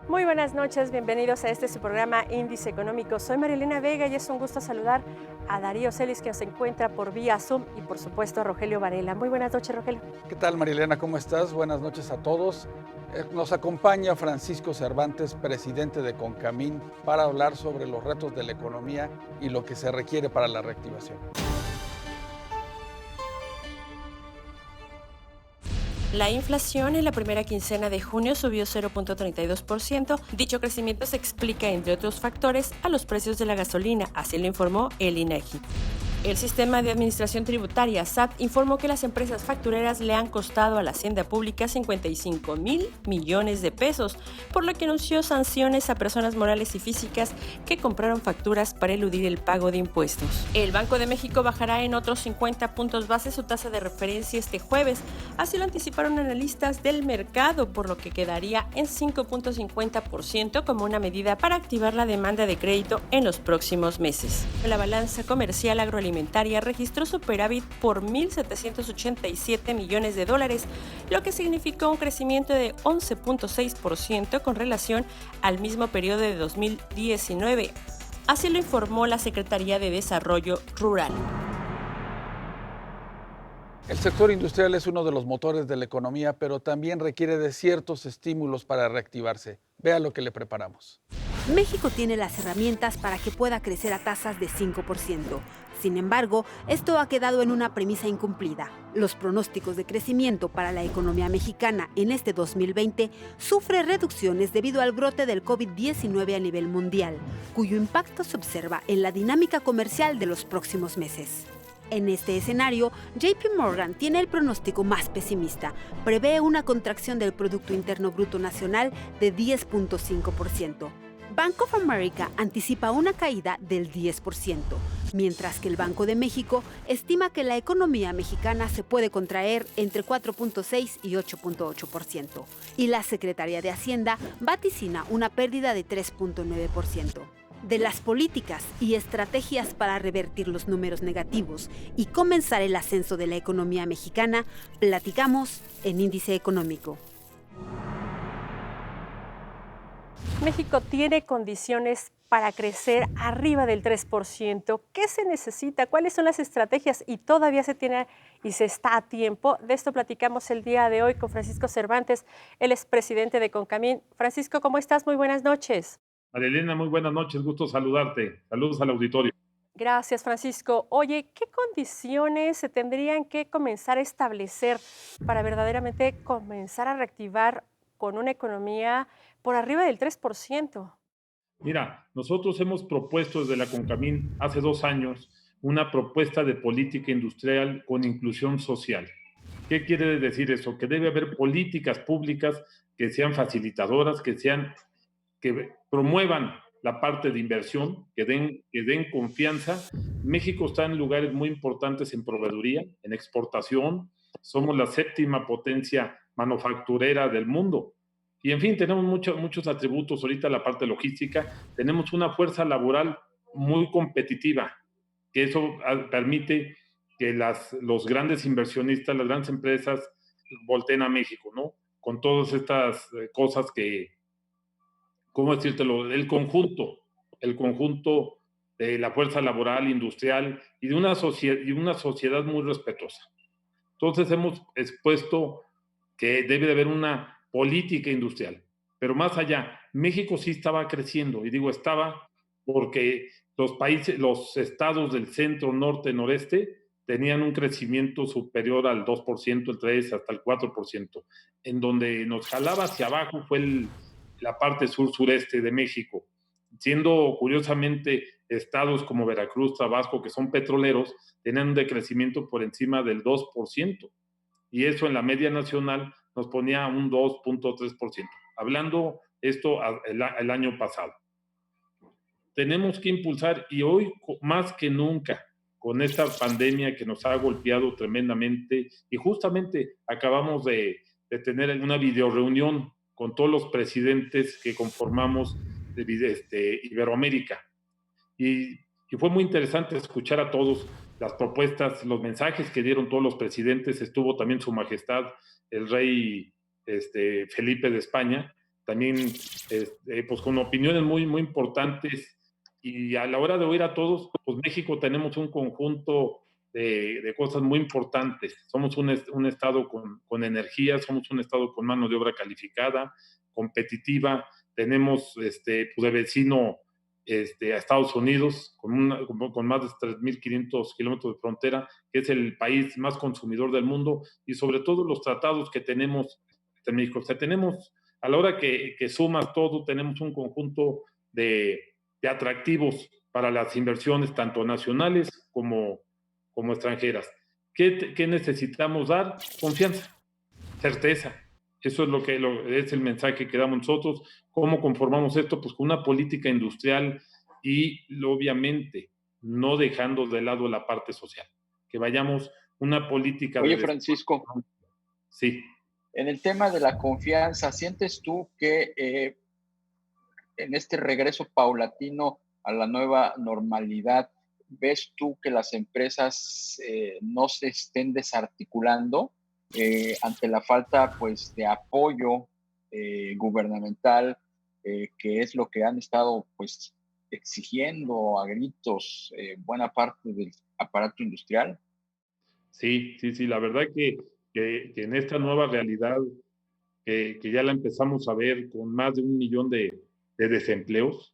Muy buenas noches, bienvenidos a este su programa Índice Económico. Soy Marilena Vega y es un gusto saludar a Darío Celis, que nos encuentra por vía Zoom, y por supuesto a Rogelio Varela. Muy buenas noches, Rogelio. ¿Qué tal, Marilena? ¿Cómo estás? Buenas noches a todos. Nos acompaña Francisco Cervantes, presidente de Concamín, para hablar sobre los retos de la economía y lo que se requiere para la reactivación. La inflación en la primera quincena de junio subió 0.32%. Dicho crecimiento se explica, entre otros factores, a los precios de la gasolina, así lo informó el INEGI. El Sistema de Administración Tributaria, SAT, informó que las empresas factureras le han costado a la Hacienda Pública 55,000 millones de pesos, por lo que anunció sanciones a personas morales y físicas que compraron facturas para eludir el pago de impuestos. El Banco de México bajará en otros 50 puntos base su tasa de referencia este jueves, así lo anticiparon analistas del mercado, por lo que quedaría en 5.50% como una medida para activar la demanda de crédito en los próximos meses. La balanza comercial agroalimentaria registró superávit por 1.787 millones de dólares, lo que significó un crecimiento de 11.6% con relación al mismo periodo de 2019. Así lo informó la Secretaría de Desarrollo Rural. El sector industrial es uno de los motores de la economía, pero también requiere de ciertos estímulos para reactivarse. Vea lo que le preparamos. México tiene las herramientas para que pueda crecer a tasas de 5%. Sin embargo, esto ha quedado en una premisa incumplida. Los pronósticos de crecimiento para la economía mexicana en este 2020 sufre reducciones debido al brote del COVID-19 a nivel mundial, cuyo impacto se observa en la dinámica comercial de los próximos meses. En este escenario, JP Morgan tiene el pronóstico más pesimista. Prevé una contracción del Producto Interno Bruto Nacional de 10.5%. Bank of America anticipa una caída del 10%, mientras que el Banco de México estima que la economía mexicana se puede contraer entre 4.6 y 8.8%, y la Secretaría de Hacienda vaticina una pérdida de 3.9%. De las políticas y estrategias para revertir los números negativos y comenzar el ascenso de la economía mexicana, platicamos en Índice Económico. México tiene condiciones para crecer arriba del 3%. ¿Qué se necesita? ¿Cuáles son las estrategias? Y todavía se tiene y se está a tiempo. De esto platicamos el día de hoy con Francisco Cervantes, él es presidente de Concamín. Francisco, ¿cómo estás? Muy buenas noches. María Elena, muy buenas noches, gusto saludarte. Saludos al auditorio. Gracias, Francisco. Oye, ¿qué condiciones se tendrían que comenzar a establecer para verdaderamente comenzar a reactivar con una economía por arriba del 3%? Mira, nosotros hemos propuesto desde la Concamín hace 2 años una propuesta de política industrial con inclusión social. ¿Qué quiere decir eso? Que debe haber políticas públicas que sean facilitadoras, que promuevan la parte de inversión, que den confianza. México está en lugares muy importantes en proveeduría, en exportación. Somos la séptima potencia manufacturera del mundo. Y en fin, tenemos muchos atributos. Ahorita la parte logística, tenemos una fuerza laboral muy competitiva, que eso permite que los grandes inversionistas, las grandes empresas volteen a México, ¿no? Con todas estas cosas que, ¿cómo decírtelo? El conjunto de la fuerza laboral, industrial y de una sociedad muy respetuosa. Entonces hemos expuesto que debe de haber una política industrial, pero más allá, México sí estaba creciendo, y digo estaba porque los estados del centro, norte, noreste, tenían un crecimiento superior al 2%, el 3%, hasta el 4%. En donde nos jalaba hacia abajo fue la parte sur-sureste de México, siendo curiosamente estados como Veracruz, Tabasco, que son petroleros, tenían un decrecimiento por encima del 2%, y eso en la media nacional nos ponía un 2.3%. Hablando esto el año pasado. Tenemos que impulsar, y hoy más que nunca, con esta pandemia que nos ha golpeado tremendamente, y justamente acabamos de tener una videoreunión con todos los presidentes que conformamos Iberoamérica. Y fue muy interesante escuchar a todos las propuestas, los mensajes que dieron todos los presidentes. Estuvo también Su Majestad, el rey Felipe de España, también pues con opiniones muy, muy importantes, y a la hora de oír a todos, pues México tenemos un conjunto de cosas muy importantes. Somos un estado con energía, somos un estado con mano de obra calificada, competitiva, tenemos pues de vecino a Estados Unidos, con más de 3.500 kilómetros de frontera, que es el país más consumidor del mundo, y sobre todo los tratados que tenemos en México. O sea, tenemos, a la hora que sumas todo, tenemos un conjunto de atractivos para las inversiones, tanto nacionales como extranjeras. ¿Qué necesitamos dar? Confianza, certeza. Eso es es el mensaje que damos nosotros. ¿Cómo conformamos esto? Pues con una política industrial y obviamente no dejando de lado la parte social. Que vayamos una política Oye, de... Francisco, Sí. en el tema de la confianza, ¿sientes tú que en este regreso paulatino a la nueva normalidad, ves tú que las empresas no se estén desarticulando ante la falta pues de apoyo gubernamental, que es lo que han estado pues exigiendo a gritos buena parte del aparato industrial? Sí, sí, sí, la verdad que en esta nueva realidad que ya la empezamos a ver con más de 1 millón de desempleos,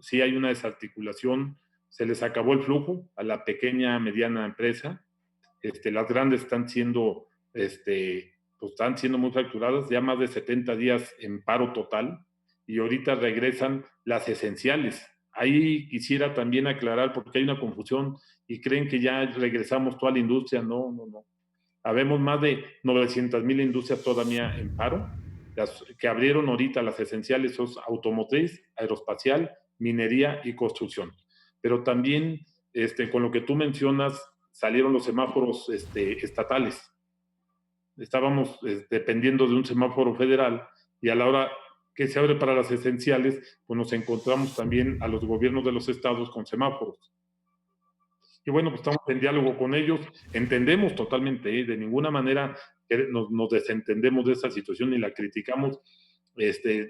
sí hay una desarticulación, se les acabó el flujo a la pequeña, mediana empresa, las grandes pues están siendo muy fracturadas, ya más de 70 días en paro total, y ahorita regresan las esenciales. Ahí quisiera también aclarar, porque hay una confusión y creen que ya regresamos toda la industria. No, no, no. Habemos más de 900,000 industrias todavía en paro. Las que abrieron ahorita, las esenciales, son automotriz, aeroespacial, minería y construcción. Pero también, con lo que tú mencionas, salieron los semáforos estatales. Estábamos dependiendo de un semáforo federal, y a la hora que se abre para las esenciales, pues nos encontramos también a los gobiernos de los estados con semáforos. Y bueno, pues estamos en diálogo con ellos, entendemos totalmente, de ninguna manera nos desentendemos de esta situación ni la criticamos.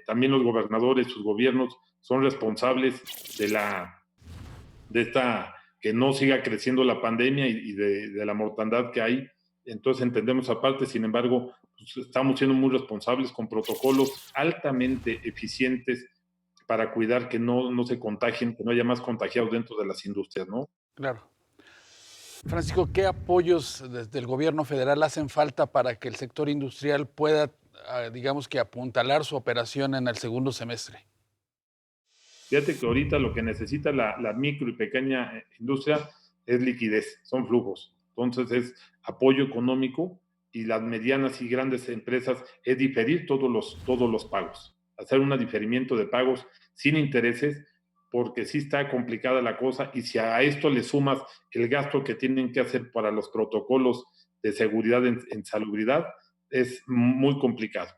También los gobernadores, sus gobiernos son responsables de esta, que no siga creciendo la pandemia y de la mortandad que hay. Entonces entendemos aparte, sin embargo, pues estamos siendo muy responsables con protocolos altamente eficientes para cuidar que no se contagien, que no haya más contagiados dentro de las industrias, ¿no? Claro. Francisco, ¿qué apoyos desde el gobierno federal hacen falta para que el sector industrial pueda, digamos que, apuntalar su operación en el segundo semestre? Fíjate que ahorita lo que necesita la micro y pequeña industria es liquidez, son flujos. Entonces es apoyo económico, y las medianas y grandes empresas es diferir todos los pagos, hacer un diferimiento de pagos sin intereses, porque sí está complicada la cosa, y si a esto le sumas el gasto que tienen que hacer para los protocolos de seguridad en salubridad, es muy complicado.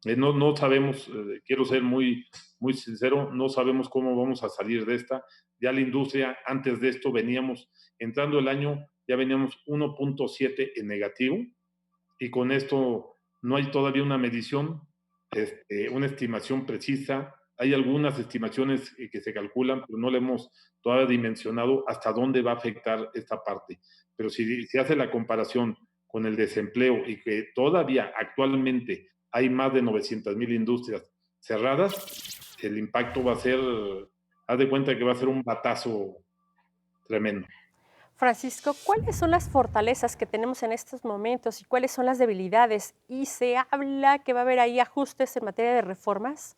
No sabemos, quiero ser muy, muy sincero, no sabemos cómo vamos a salir de esta. Ya la industria, antes de esto veníamos, entrando el año, ya veníamos 1.7 en negativo, y con esto no hay todavía una medición, una estimación precisa. Hay algunas estimaciones que se calculan, pero no le hemos todavía dimensionado hasta dónde va a afectar esta parte. Pero si se hace la comparación con el desempleo, y que todavía actualmente hay más de 900,000 industrias cerradas, el impacto va a ser, haz de cuenta que va a ser un batazo tremendo. Francisco, ¿cuáles son las fortalezas que tenemos en estos momentos y cuáles son las debilidades? ¿Y se habla que va a haber ahí ajustes en materia de reformas?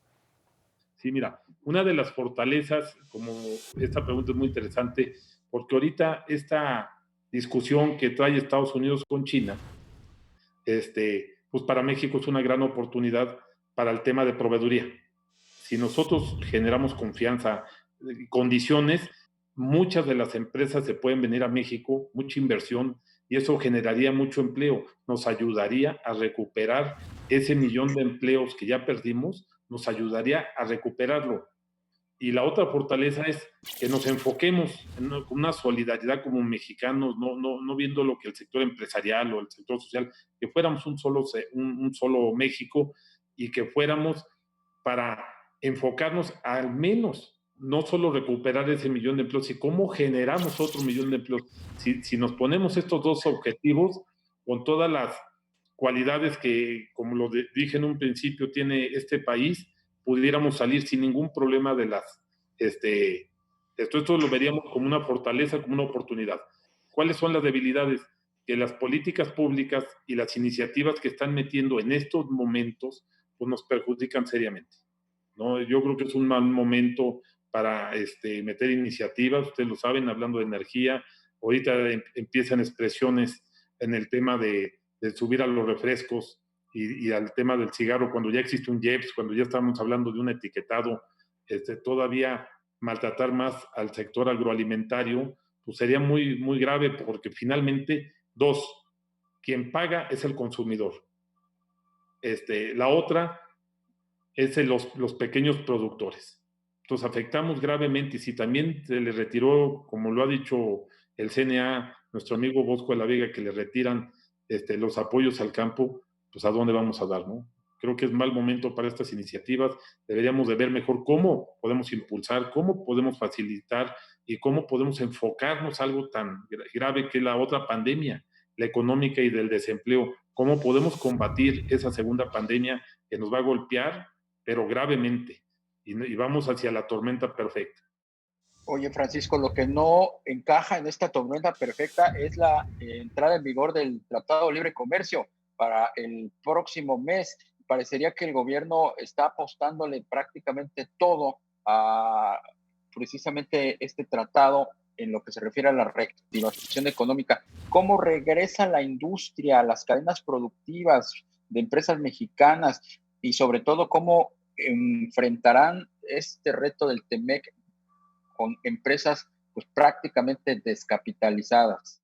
Sí, mira, una de las fortalezas, como esta pregunta es muy interesante, porque ahorita esta discusión que trae Estados Unidos con China, pues para México es una gran oportunidad para el tema de proveeduría. Si nosotros generamos confianza, condiciones, muchas de las empresas se pueden venir a México, mucha inversión, y eso generaría mucho empleo, nos ayudaría a recuperar ese 1 millón de empleos que ya perdimos, nos ayudaría a recuperarlo. Y la otra fortaleza es que nos enfoquemos en una solidaridad como mexicanos, no viendo lo que el sector empresarial o el sector social, que fuéramos un solo México, y que fuéramos para enfocarnos al menos, no solo recuperar ese 1,000,000 de empleos, sino cómo generamos otro 1,000,000 de empleos. Si nos ponemos estos dos objetivos, con todas las cualidades que, como lo dije en un principio, tiene este país, pudiéramos salir sin ningún problema de las... Esto lo veríamos como una fortaleza, como una oportunidad. ¿Cuáles son las debilidades? Que las políticas públicas y las iniciativas que están metiendo en estos momentos pues nos perjudican seriamente, ¿no? Yo creo que es un mal momento para meter iniciativas, ustedes lo saben, hablando de energía. Ahorita empiezan expresiones en el tema de subir a los refrescos y al tema del cigarro, cuando ya existe un IEPS, cuando ya estamos hablando de un etiquetado, todavía maltratar más al sector agroalimentario, pues sería muy, muy grave, porque finalmente, quien paga es el consumidor. La otra es los pequeños productores. Entonces afectamos gravemente, y si también se le retiró, como lo ha dicho el CNA, nuestro amigo Bosco de la Vega, que le retiran los apoyos al campo, pues ¿a dónde vamos a dar, no? Creo que es mal momento para estas iniciativas. Deberíamos de ver mejor cómo podemos impulsar, cómo podemos facilitar y cómo podemos enfocarnos a algo tan grave que es la otra pandemia, la económica y del desempleo. ¿Cómo podemos combatir esa segunda pandemia que nos va a golpear, pero gravemente? Y vamos hacia la tormenta perfecta. Oye, Francisco, lo que no encaja en esta tormenta perfecta es la entrada en vigor del Tratado de Libre Comercio para el próximo mes. Parecería que el gobierno está apostándole prácticamente todo a precisamente este tratado en lo que se refiere a la reactivación económica. ¿Cómo regresa la industria, las cadenas productivas de empresas mexicanas y sobre todo cómo enfrentarán este reto del TEMEC con empresas pues prácticamente descapitalizadas?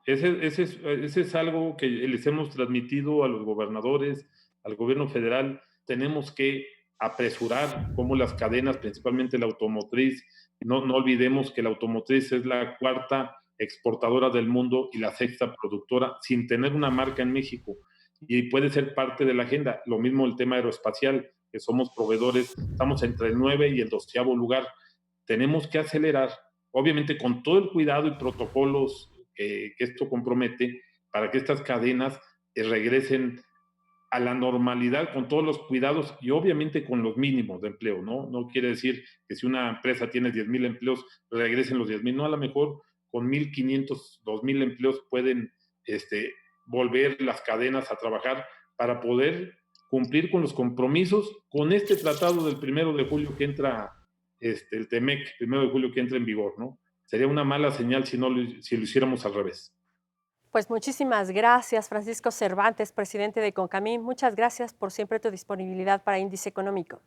Ese es algo que les hemos transmitido a los gobernadores, al gobierno federal. Tenemos que apresurar cómo las cadenas, principalmente la automotriz, no olvidemos que la automotriz es la cuarta exportadora del mundo y la sexta productora, sin tener una marca en México, y puede ser parte de la agenda. Lo mismo el tema aeroespacial, que somos proveedores, estamos entre el 9 y el 12º lugar. Tenemos que acelerar, obviamente con todo el cuidado y protocolos que esto compromete, para que estas cadenas regresen a la normalidad con todos los cuidados y obviamente con los mínimos de empleo, ¿no? No quiere decir que si una empresa tiene 10,000 empleos, regresen los 10,000, no, a lo mejor con 1,500, 2,000 empleos pueden volver las cadenas a trabajar para poder cumplir con los compromisos con este tratado del 1 de julio que entra, el TEMEC, 1 de julio que entra en vigor, ¿no? Sería una mala señal si lo hiciéramos al revés. Pues muchísimas gracias, Francisco Cervantes, presidente de Concamín. Muchas gracias por siempre tu disponibilidad para Índice Económico.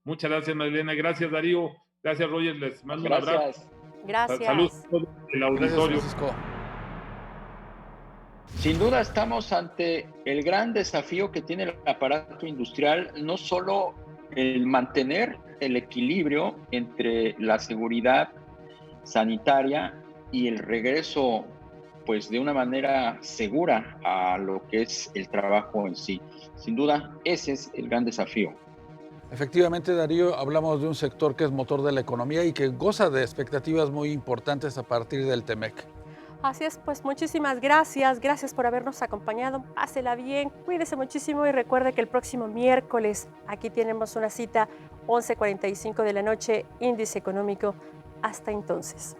Muchas gracias, Marilena. Gracias, Darío. Gracias, Roger. Les mando un abrazo. Gracias. Saludos a todo el auditorio. Gracias, Sin duda estamos ante el gran desafío que tiene el aparato industrial, no solo el mantener el equilibrio entre la seguridad sanitaria y el regreso pues de una manera segura a lo que es el trabajo en sí. Sin duda, ese es el gran desafío. Efectivamente, Darío, hablamos de un sector que es motor de la economía y que goza de expectativas muy importantes a partir del TEMEC. Así es, pues muchísimas gracias. Gracias por habernos acompañado. Pásela bien, cuídese muchísimo y recuerde que el próximo miércoles aquí tenemos una cita, 11:45 de la noche, Índice Económico. Hasta entonces.